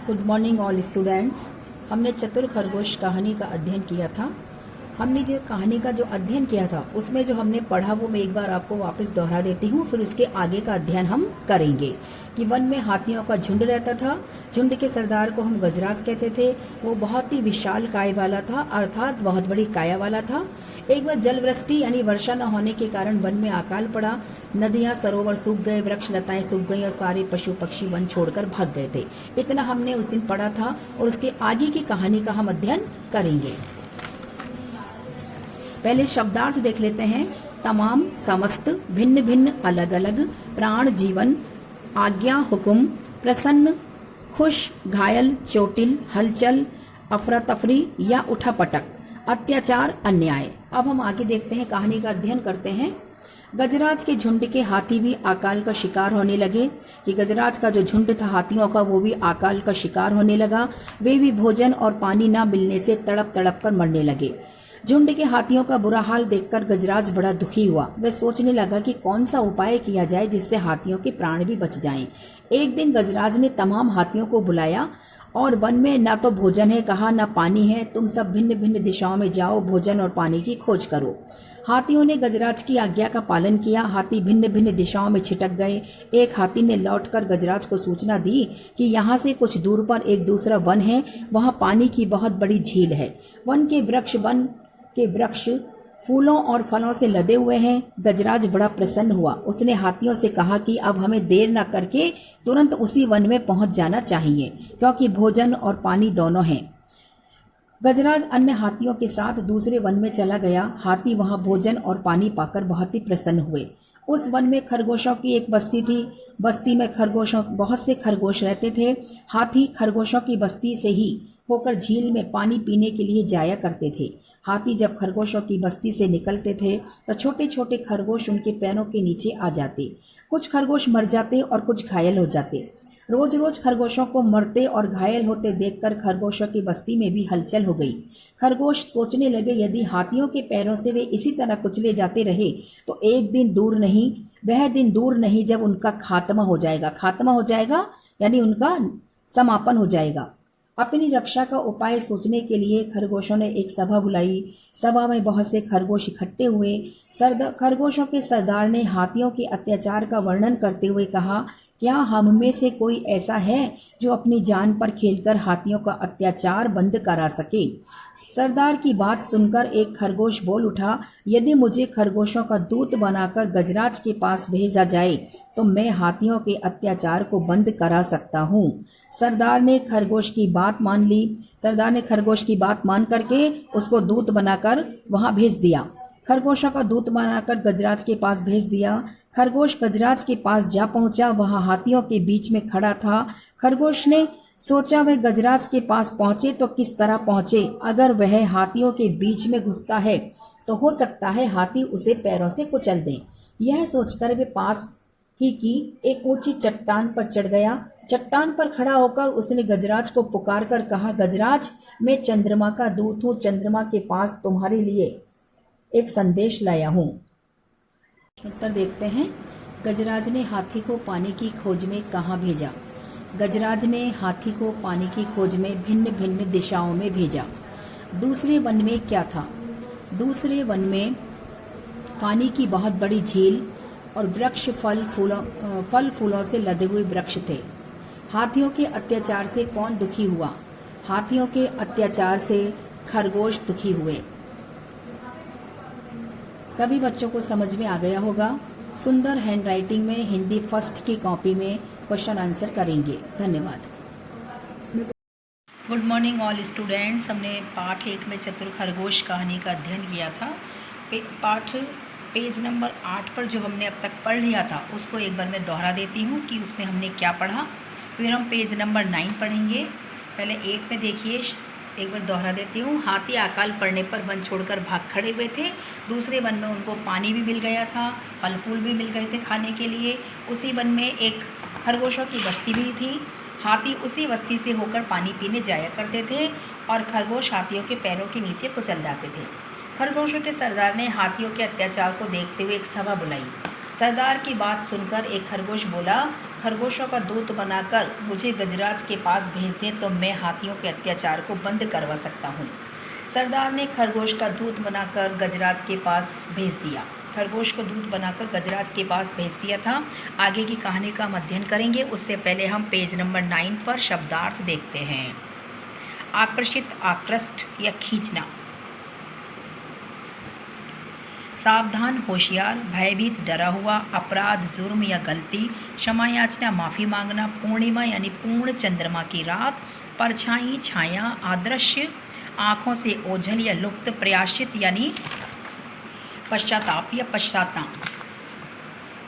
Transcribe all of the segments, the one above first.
Good morning all students. हमने चतुर खरगोश कहानी का अध्ययन किया था। हमने जो कहानी का जो अध्ययन किया था उसमें जो हमने पढ़ा वो मैं एक बार आपको वापस दोहरा देती हूँ, फिर उसके आगे का अध्ययन हम करेंगे। कि वन में हाथियों का झुंड रहता था। झुंड के सरदार को हम गजराज कहते थे। वो बहुत ही विशाल काय वाला था, अर्थात बहुत बड़ी काया वाला था। एक बार जलवृष्टि यानी वर्षा न होने के कारण वन में अकाल पड़ा। नदियां सरोवर सूख गए, वृक्ष लताएं सूख गई और सारे पशु पक्षी वन छोड़कर भाग गए थे। इतना हमने उस दिन पढ़ा था और उसके आगे की कहानी का हम अध्ययन करेंगे। पहले शब्दार्थ देख लेते हैं। तमाम, समस्त, भिन्न भिन्न, अलग अलग, प्राण, जीवन, आज्ञा, हुक्म, प्रसन्न, खुश, घायल, चोटिल, हलचल, अफरा तफरी या उठापटक, अत्याचार, अन्याय। अब हम आगे देखते हैं, कहानी का अध्ययन करते हैं। गजराज के झुंड के हाथी भी अकाल का शिकार होने लगे। कि गजराज का जो झुंड था हाथियों का वो भी अकाल का शिकार होने लगा। वे भी भोजन और पानी न मिलने से तड़प तड़प कर मरने लगे। झुंड के हाथियों का बुरा हाल देखकर गजराज बड़ा दुखी हुआ। वह सोचने लगा कि कौन सा उपाय किया जाए जिससे हाथियों के प्राण भी बच जाएं। एक दिन गजराज ने तमाम हाथियों को बुलाया और वन में न तो भोजन है कहा, न पानी है। तुम सब भिन्न भिन्न दिशाओं में जाओ, भोजन और पानी की खोज करो। हाथियों ने गजराज की आज्ञा का पालन किया। हाथी भिन्न भिन्न दिशाओं में छिटक गए। एक हाथी ने लौटकर गजराज को सूचना दी कि यहाँ से कुछ दूर पर एक दूसरा वन है, वहाँ पानी की बहुत बड़ी झील है। वन के वृक्ष फूलों और फलों से लदे हुए हैं। गजराज बड़ा प्रसन्न हुआ। उसने हाथियों से कहा कि अब हमें देर न करके तुरंत उसी वन में पहुंच जाना चाहिए, क्योंकि भोजन और पानी दोनों हैं। गजराज अन्य हाथियों के साथ दूसरे वन में चला गया। हाथी वहां भोजन और पानी पाकर बहुत ही प्रसन्न हुए। उस वन में खरगोशों की एक बस्ती थी। बस्ती में बहुत से खरगोश रहते थे। हाथी खरगोशों की बस्ती से ही होकर झील में पानी पीने के लिए जाया करते थे। हाथी जब खरगोशों की बस्ती से निकलते थे तो छोटे छोटे खरगोश उनके पैरों के नीचे आ जाते। कुछ खरगोश मर जाते और कुछ घायल हो जाते। रोज रोज खरगोशों को मरते और घायल होते देखकर खरगोशों की बस्ती में भी हलचल हो गई। खरगोश सोचने लगे, यदि हाथियों के पैरों से वे इसी तरह कुचले जाते रहे तो एक दिन दूर नहीं, वह दिन दूर नहीं जब उनका खात्मा हो जाएगा यानी उनका समापन हो जाएगा। अपनी रक्षा का उपाय सोचने के लिए खरगोशों ने एक सभा बुलाई। सभा में बहुत से खरगोश इकट्ठे हुए। खरगोशों के सरदार ने हाथियों के अत्याचार का वर्णन करते हुए कहा, क्या हम में से कोई ऐसा है जो अपनी जान पर खेलकर हाथियों का अत्याचार बंद करा सके? सरदार की बात सुनकर एक खरगोश बोल उठा, यदि मुझे खरगोशों का दूत बनाकर गजराज के पास भेजा जाए तो मैं हाथियों के अत्याचार को बंद करा सकता हूँ। सरदार ने खरगोश की बात मान ली। सरदार ने खरगोश की बात मान करके उसको दूत बनाकर वहां भेज दिया। खरगोशों का दूत बनाकर गजराज के पास भेज दिया। खरगोश गजराज के पास जा पहुंचा। वहां हाथियों के बीच में खड़ा था। खरगोश ने सोचा, वह गजराज के पास पहुंचे तो किस तरह पहुंचे। अगर वह हाथियों के बीच में घुसता है तो हो सकता है हाथी उसे पैरों से कुचल दें। यह सोचकर वे पास ही की एक ऊंची चट्टान पर चढ़ गया। चट्टान पर खड़ा होकर उसने गजराज को पुकार कर कहा, गजराज, मैं चंद्रमा का दूत हूँ। चंद्रमा के पास तुम्हारे लिए एक संदेश लाया हूँ। उत्तर देखते हैं। गजराज ने हाथी को पानी की खोज में कहाँ भेजा? गजराज ने हाथी को पानी की खोज में भिन्न भिन्न दिशाओं में भेजा। दूसरे वन में क्या था? दूसरे वन में पानी की बहुत बड़ी झील और वृक्ष फल फूलों से लदे हुए वृक्ष थे। हाथियों के अत्याचार से कौन दुखी हुआ? हाथियों के अत्याचार से खरगोश दुखी हुए। सभी बच्चों को समझ में आ गया होगा। सुंदर हैंडराइटिंग में हिंदी फर्स्ट की कॉपी में क्वेश्चन आंसर करेंगे। धन्यवाद। Good morning all students. हमने पाठ 1 में चतुर खरगोश कहानी का अध्ययन किया था। पाठ पेज नंबर 8 पर जो हमने अब तक पढ़ लिया था उसको एक बार मैं दोहरा देती हूँ कि उसमें हमने क्या पढ़ा। फिर हम पेज नंबर 9 पढ़ेंगे। पहले 1 में देखिए, एक बार दोहरा देती हूँ। हाथी अकाल पड़ने पर वन छोड़कर भाग खड़े हुए थे। दूसरे वन में उनको पानी भी मिल गया था, फल फूल भी मिल गए थे खाने के लिए। उसी वन में एक खरगोशों की बस्ती भी थी। हाथी उसी बस्ती से होकर पानी पीने जाया करते थे और खरगोश हाथियों के पैरों के नीचे कुचल जाते थे। खरगोशों के सरदार ने हाथियों के अत्याचार को देखते हुए एक सभा बुलाई। सरदार की बात सुनकर एक खरगोश बोला, खरगोशों का दूत बनाकर मुझे गजराज के पास भेज दें तो मैं हाथियों के अत्याचार को बंद करवा सकता हूँ। सरदार ने खरगोश का दूत बनाकर गजराज के पास भेज दिया। खरगोश को दूत बनाकर गजराज के पास भेज दिया था। आगे की कहानी का हम अध्ययन करेंगे, उससे पहले हम पेज नंबर 9 पर शब्दार्थ देखते हैं। आकर्षित, आकृष्ट या खींचना। सावधान, होशियार, भयभीत, डरा हुआ, अपराध, जुर्म या गलती, क्षमा याचना, माफ़ी मांगना, पूर्णिमा यानी पूर्ण चंद्रमा की रात, परछाई, छाया, आदृश्य, आँखों से ओझल या लुप्त, प्रयाश्चित यानी पश्चाताप या पश्चाताप।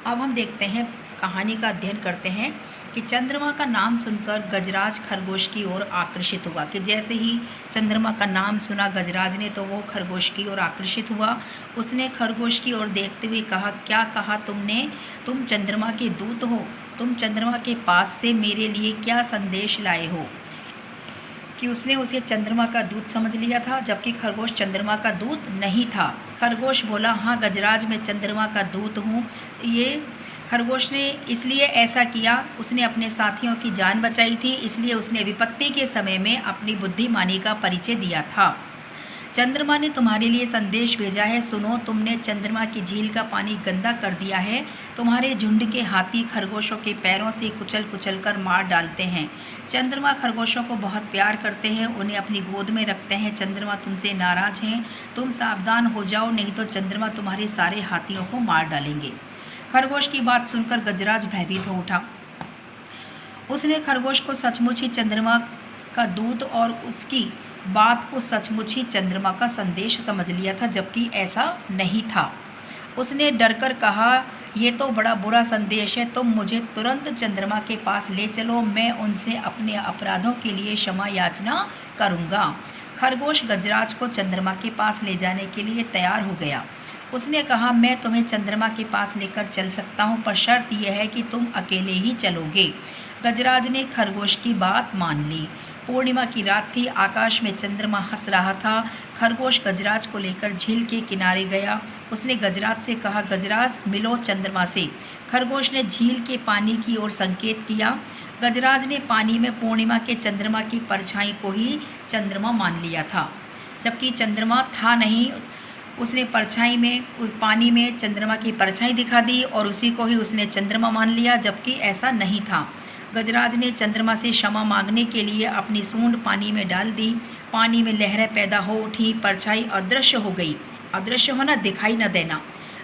अब हम देखते हैं, कहानी का अध्ययन करते हैं कि चंद्रमा का नाम सुनकर गजराज खरगोश की ओर आकर्षित हुआ। कि जैसे ही चंद्रमा का नाम सुना गजराज ने तो वो खरगोश की ओर आकर्षित हुआ। उसने खरगोश की ओर देखते हुए कहा, क्या कहा तुमने? तुम चंद्रमा के दूत हो। तुम चंद्रमा के पास से मेरे लिए क्या संदेश लाए हो? कि उसने उसे चंद्रमा का दूत समझ लिया था, जबकि खरगोश चंद्रमा का दूत नहीं था। खरगोश बोला, हाँ गजराज, मैं चंद्रमा का दूत हूँ। ये खरगोश ने इसलिए ऐसा किया, उसने अपने साथियों की जान बचाई थी, इसलिए उसने विपत्ति के समय में अपनी बुद्धिमानी का परिचय दिया था। चंद्रमा ने तुम्हारे लिए संदेश भेजा है, सुनो। तुमने चंद्रमा की झील का पानी गंदा कर दिया है। तुम्हारे झुंड के हाथी खरगोशों के पैरों से कुचल कुचल कर मार डालते हैं। चंद्रमा खरगोशों को बहुत प्यार करते हैं, उन्हें अपनी गोद में रखते हैं। चंद्रमा तुमसे नाराज हैं, तुम सावधान हो जाओ, नहीं तो चंद्रमा तुम्हारे सारे हाथियों को मार डालेंगे। खरगोश की बात सुनकर गजराज भयभीत हो उठा। उसने खरगोश को सचमुच ही चंद्रमा का दूत और उसकी बात को सचमुच ही चंद्रमा का संदेश समझ लिया था, जबकि ऐसा नहीं था। उसने डरकर कहा, ये तो बड़ा बुरा संदेश है, तुम मुझे तुरंत चंद्रमा के पास ले चलो, मैं उनसे अपने अपराधों के लिए क्षमा याचना करूँगा। खरगोश गजराज को चंद्रमा के पास ले जाने के लिए तैयार हो गया। उसने कहा, मैं तुम्हें चंद्रमा के पास लेकर चल सकता हूँ, पर शर्त यह है कि तुम अकेले ही चलोगे। गजराज ने खरगोश की बात मान ली। पूर्णिमा की रात थी, आकाश में चंद्रमा हंस रहा था। खरगोश गजराज को लेकर झील के किनारे गया। उसने गजराज से कहा, गजराज मिलो चंद्रमा से। खरगोश ने झील के पानी की ओर संकेत किया। गजराज ने पानी में पूर्णिमा के चंद्रमा की परछाई को ही चंद्रमा मान लिया था, जबकि चंद्रमा था नहीं। उसने परछाई में, पानी में चंद्रमा की परछाई दिखा दी और उसी को ही उसने चंद्रमा मान लिया, जबकि ऐसा नहीं था। गजराज ने चंद्रमा से क्षमा मांगने के लिए अपनी सूंड पानी में डाल दी। पानी में लहरें पैदा हो उठी, परछाई अदृश्य हो गई। अदृश्य होना, दिखाई न देना।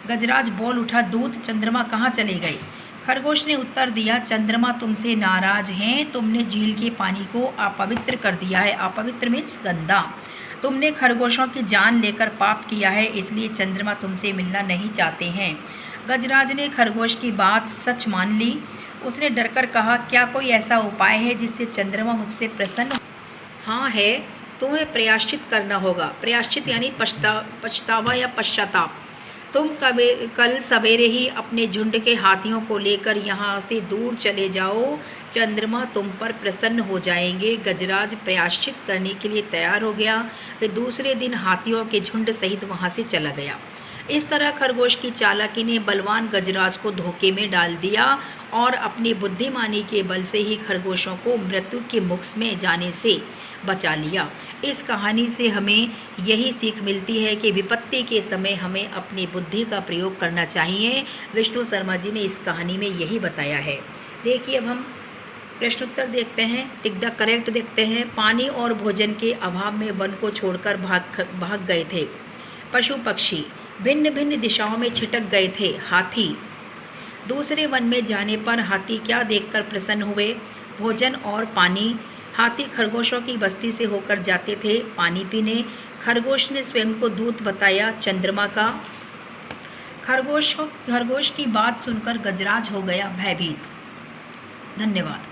गजराज बोल उठा, दूत चंद्रमा कहाँ चले गए? खरगोश ने उत्तर दिया, चंद्रमा तुमसे नाराज हैं, तुमने झील के पानी को अपवित्र कर दिया है। अपवित्र मीन्स गंदा। तुमने खरगोशों की जान लेकर पाप किया है, इसलिए चंद्रमा तुमसे मिलना नहीं चाहते हैं। गजराज ने खरगोश की बात सच मान ली। उसने डरकर कहा, क्या कोई ऐसा उपाय है जिससे चंद्रमा मुझसे प्रसन्न हो? हाँ है, तुम्हें प्रयाश्चित करना होगा। प्रयाश्चित यानी पछतावा या पश्चाताप। तुम कल सवेरे ही अपने झुंड के हाथियों को लेकर यहाँ से दूर चले जाओ, चंद्रमा तुम पर प्रसन्न हो जाएंगे। गजराज प्रयाश्चित करने के लिए तैयार हो गया। वे दूसरे दिन हाथियों के झुंड सहित वहाँ से चला गया। इस तरह खरगोश की चालाकी ने बलवान गजराज को धोखे में डाल दिया और अपनी बुद्धिमानी के बल से ही खरगोशों को मृत्यु के मुख में जाने से बचा लिया। इस कहानी से हमें यही सीख मिलती है कि विपत्ति के समय हमें अपनी बुद्धि का प्रयोग करना चाहिए। विष्णु शर्मा जी ने इस कहानी में यही बताया है। देखिए, अब हम प्रश्नोत्तर देखते हैं, टिक द करेक्ट देखते हैं। पानी और भोजन के अभाव में वन को छोड़कर भाग गए थे। पशु पक्षी भिन्न भिन्न दिशाओं में छिटक गए थे। हाथी दूसरे वन में जाने पर हाथी क्या देखकर प्रसन्न हुए? भोजन और पानी। हाथी खरगोशों की बस्ती से होकर जाते थे पानी पीने। खरगोश ने स्वयं को दूत बताया चंद्रमा का। खरगोश की बात सुनकर गजराज हो गया भयभीत। धन्यवाद।